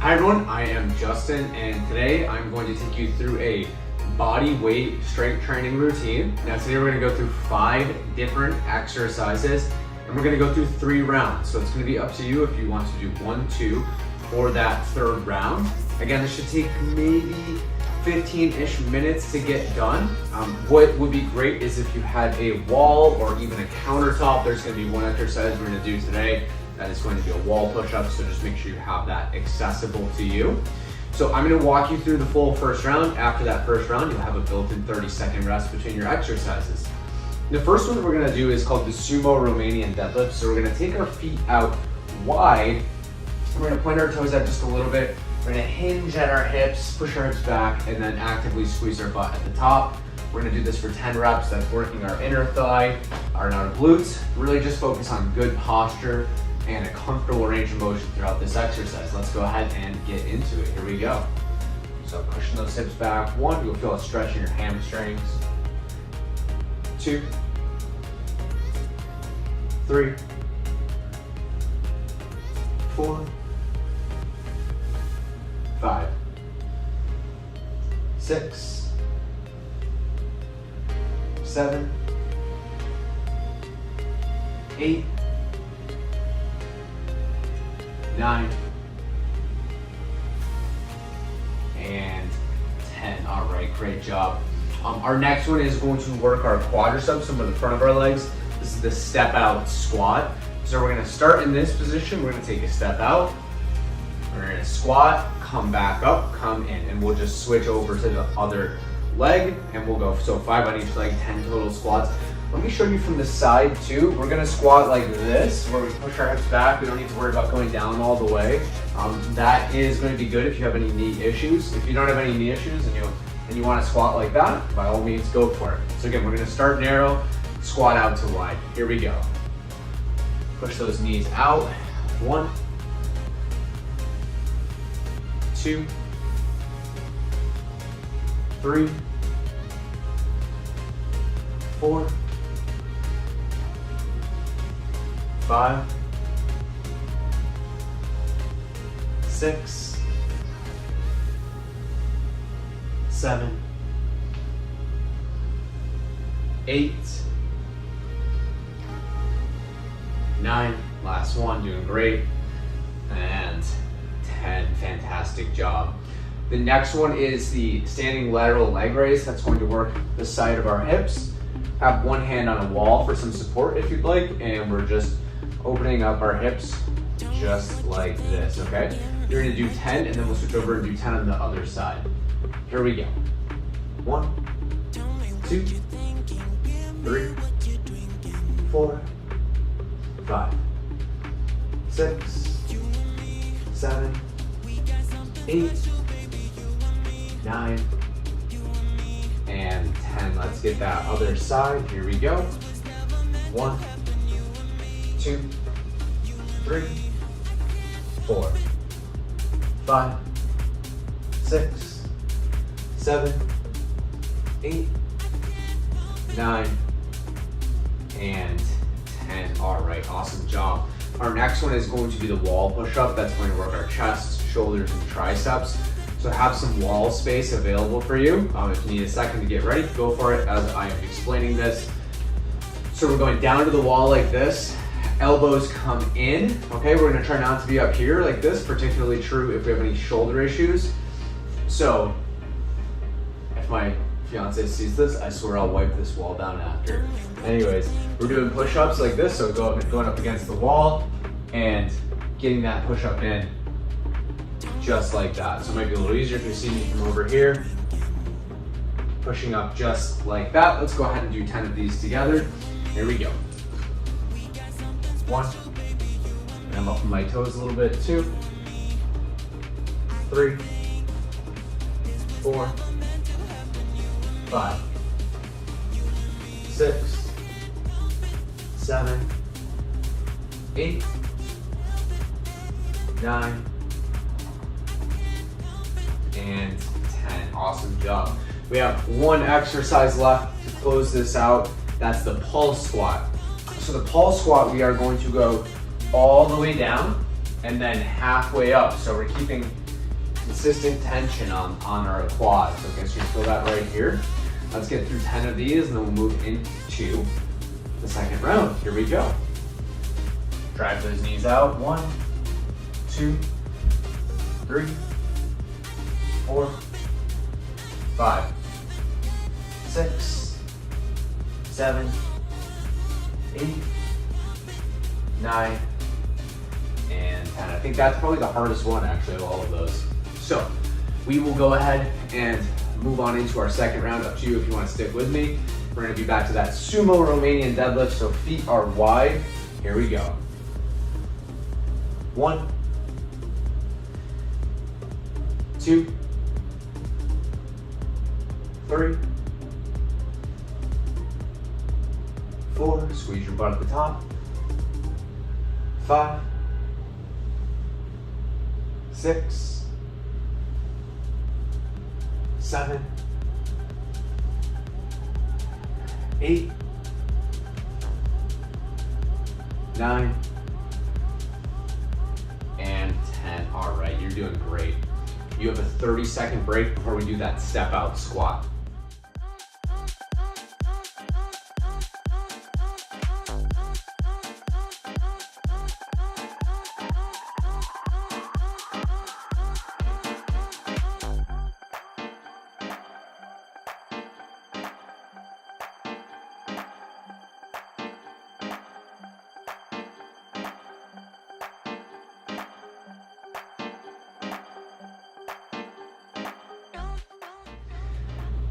Hi everyone, I am Justin, and today I'm going to take you through a body weight strength training routine. Now today we're going to go through 5 different exercises, and we're going to go through 3 rounds. So it's going to be up to you if you want to do 1, 2, or that 3rd round. Again, this should take maybe 15-ish minutes to get done. What would be great is if you had a wall or even a countertop. There's going to be one exercise we're going to do today that is going to be a wall push-up, so just make sure you have that accessible to you. So I'm going to walk you through the full first round. After that first round, you'll have a built-in 30-second rest between your exercises. The first one we're going to do is called the sumo Romanian deadlift. So we're going to take our feet out wide. We're going to point our toes out just a little bit. We're going to hinge at our hips, push our hips back, and then actively squeeze our butt at the top. We're going to do this for 10 reps. That's working our inner thigh, our outer glutes. Really just focus on good posture and a comfortable range of motion throughout this exercise. Let's go ahead and get into it. Here we go. So pushing those hips back. 1, you'll feel a stretch in your hamstrings. 2, 3, 4, 5, 6, 7, 8, 9, and 10. All right, great job. Our next one is going to work our quadriceps, some of the front of our legs. This is the step out squat. So we're gonna start in this position. We're gonna take a step out. We're gonna squat, come back up, come in, and we'll just switch over to the other leg, and we'll go, so 5 on each leg, 10 total squats. Let me show you from the side too. We're gonna squat like this, where we push our hips back. We don't need to worry about going down all the way. That is gonna be good if you have any knee issues. If you don't have any knee issues and you wanna squat like that, by all means, go for it. So again, we're gonna start narrow, squat out to wide. Here we go. Push those knees out. 1, 2, 3, 4, 5, 6, 7, 8, 9, last one, doing great, and 10, fantastic job. The next one is the standing lateral leg raise. That's going to work the side of our hips. Have one hand on a wall for some support if you'd like, and we're just opening up our hips just like this, okay? You're gonna do 10, and then we'll switch over and do 10 on the other side. Here we go. 1, 2, 3, 4, 5, 6, 7, 8, 9, and 10. Let's get that other side. Here we go. 1, 2, 3, 4, 5, 6, 7, 8, 9, and 10. All right, awesome job. Our next one is going to be the wall push-up. That's going to work our chest, shoulders, and triceps. So have some wall space available for you. If you need a second to get ready, go for it as I am explaining this. So we're going down to the wall like this. Elbows come in. Okay, we're gonna try not to be up here like this, particularly true if we have any shoulder issues. So if my fiance sees this, I swear I'll wipe this wall down after. Anyways, we're doing push-ups like this. So going up against the wall and getting that push-up in just like that. So it might be a little easier if you're seeing me from over here. Pushing up just like that. Let's go ahead and do 10 of these together. Here we go. 1, and I'm up on my toes a little bit. 2, 3, 4, 5, 6, 7, 8, 9, and 10. Awesome job. We have one exercise left to close this out. That's the pulse squat. So the pulse squat, we are going to go all the way down and then halfway up. So we're keeping consistent tension on our quads. Okay, so you feel that right here. Let's get through 10 of these and then we'll move into the second round. Here we go. Drive those knees out. 1, 2, 3, 4, 5, 6, 7, 8, 9, and 10. I think that's probably the hardest one actually of all of those. So we will go ahead and move on into our second round. Up to you if you want to stick with me. We're going to be back to that sumo Romanian deadlift, so feet are wide. Here we go. 1, 2, 3, 4, squeeze your butt at the top. 5, 6, 7, 8, 9, and 10. All right, you're doing great. You have a 30-second break before we do that step out squat.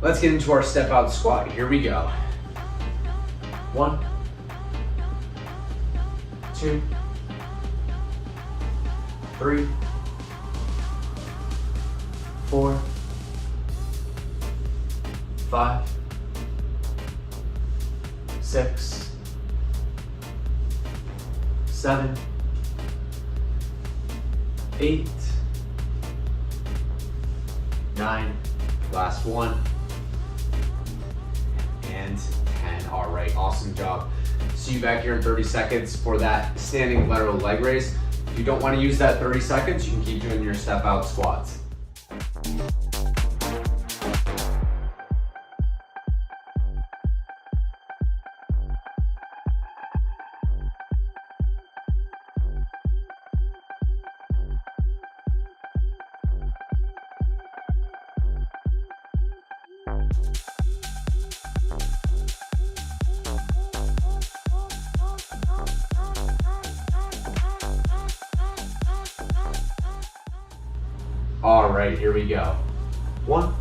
Let's get into our step out squat. Here we go. 1, 2, 3, 4, 5, 6, 7, 8, 9, last one, and 10. All right, awesome job. See you back here in 30 seconds for that standing lateral leg raise. If you don't want to use that 30 seconds, you can keep doing your step out squats. All right, here we go. 1,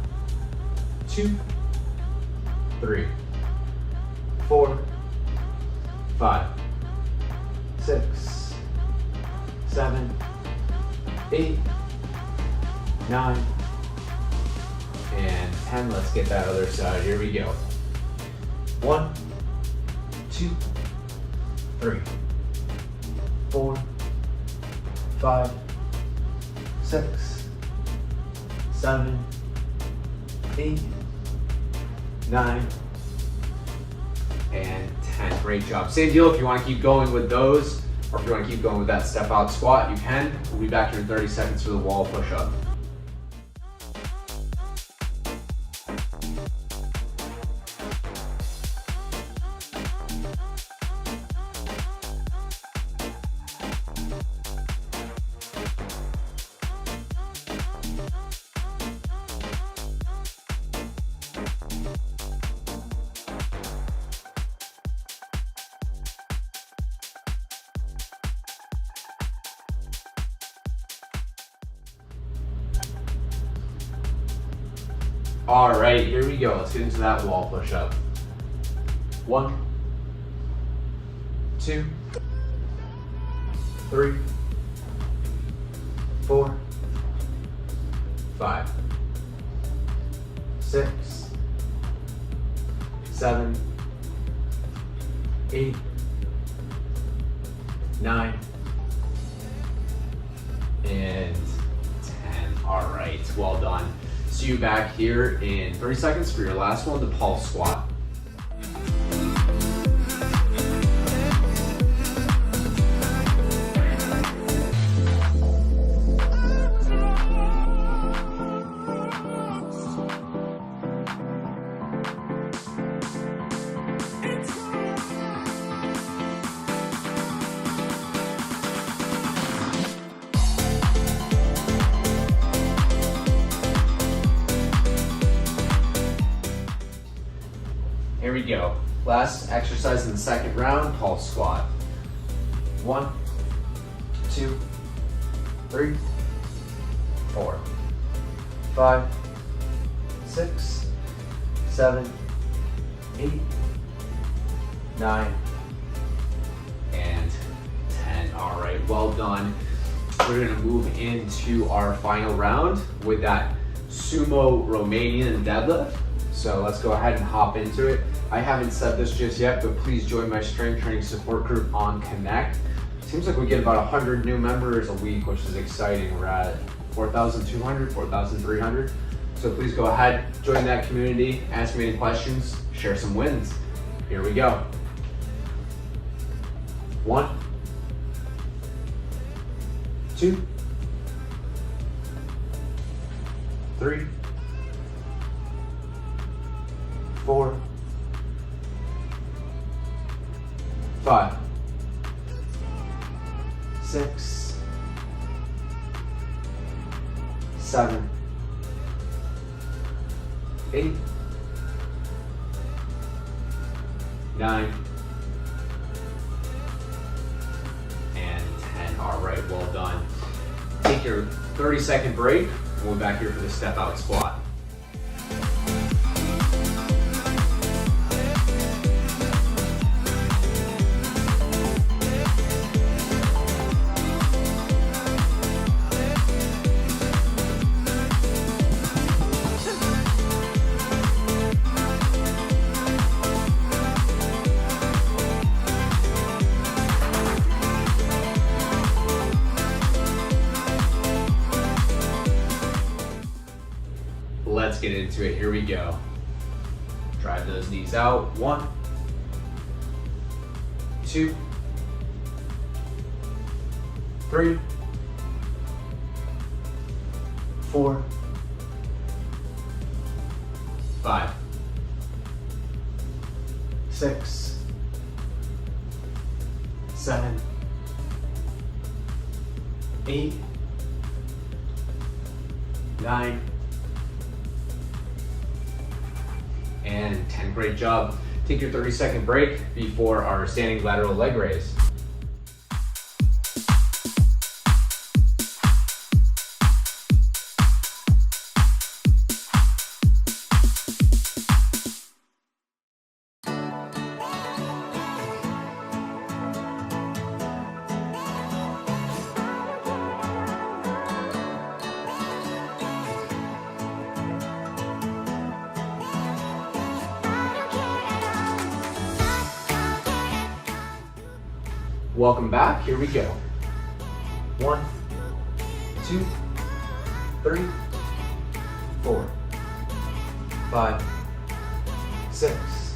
2, 3, 4, 5, 6, 7, 8, 9, and 10. Let's get that other side. Here we go. 1, 2, 3, 4, 5, 6, 7, 8, 9, and 10. Great job. Same deal if you want to keep going with those, or if you want to keep going with that step out squat, you can. We'll be back here in 30 seconds for the wall push up. All right, here we go. Let's get into that wall push up. 1, 2, 3, 4, 5, 6, 7, 8, 9, and 10. All right, well done. See you back here in 30 seconds for your last one, the pulse squat. Here we go. Last exercise in the second round, pulse squat. 1, 2, 3, 4, 5, 6, 7, 8, 9, and 10. All right, well done. We're gonna move into our final round with that sumo Romanian deadlift. So let's go ahead and hop into it. I haven't said this just yet, but please join my strength training support group on Connect. Seems like we get about 100 new members a week, which is exciting. We're at 4,200, 4,300. So please go ahead, join that community, ask me any questions, share some wins. Here we go. 1, 2, 3, 4, 5, 6, 7, 8, 9, and 10. All right, well done. Take your 30-second break, and we'll be back here for the step out squat. Let's get into it. Here we go. Drive those knees out. 1, 2, 3, 4, 5, 6, 7, 8, 9, and 10. Great job. Take your 30-second break before our standing lateral leg raise. Welcome back. Here we go. 1, 2, 3, 4, 5, 6,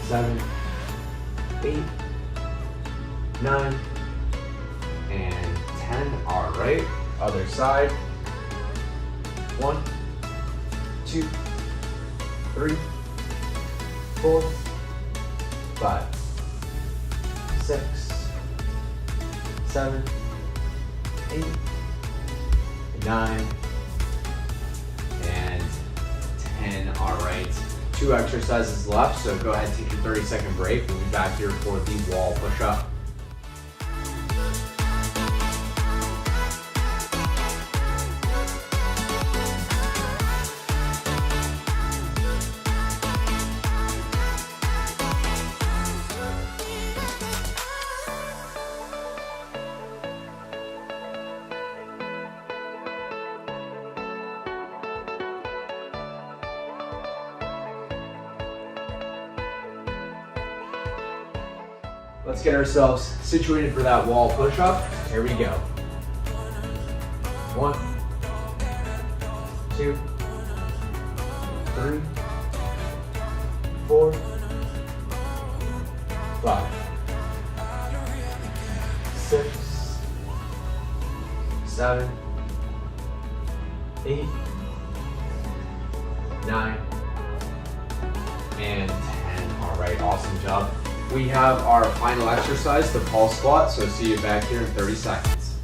7, 8, 9, and 10. All right. Other side. 1, 2, 3, 4, 5, 6, 7, 8, 9, and 10. All right. 2 exercises left, so go ahead and take your 30-second break. We'll be back here for the wall push-up. Let's get ourselves situated for that wall push-up. Here we go. 1, 2, 3, 4, 5, 6, 7, 8, 9, and 10. All right, awesome job. We have our final exercise, the pulse squat, so see you back here in 30 seconds.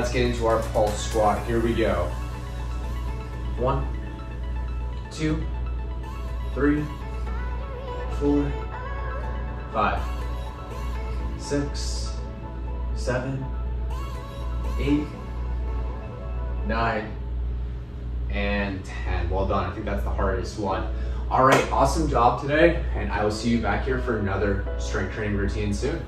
let's get into our pulse squat. Here we go. 1, 2, 3, 4, 5, 6, 7, 8, 9, and 10. Well done. I think that's the hardest one. All right, awesome job today, and I will see you back here for another strength training routine soon.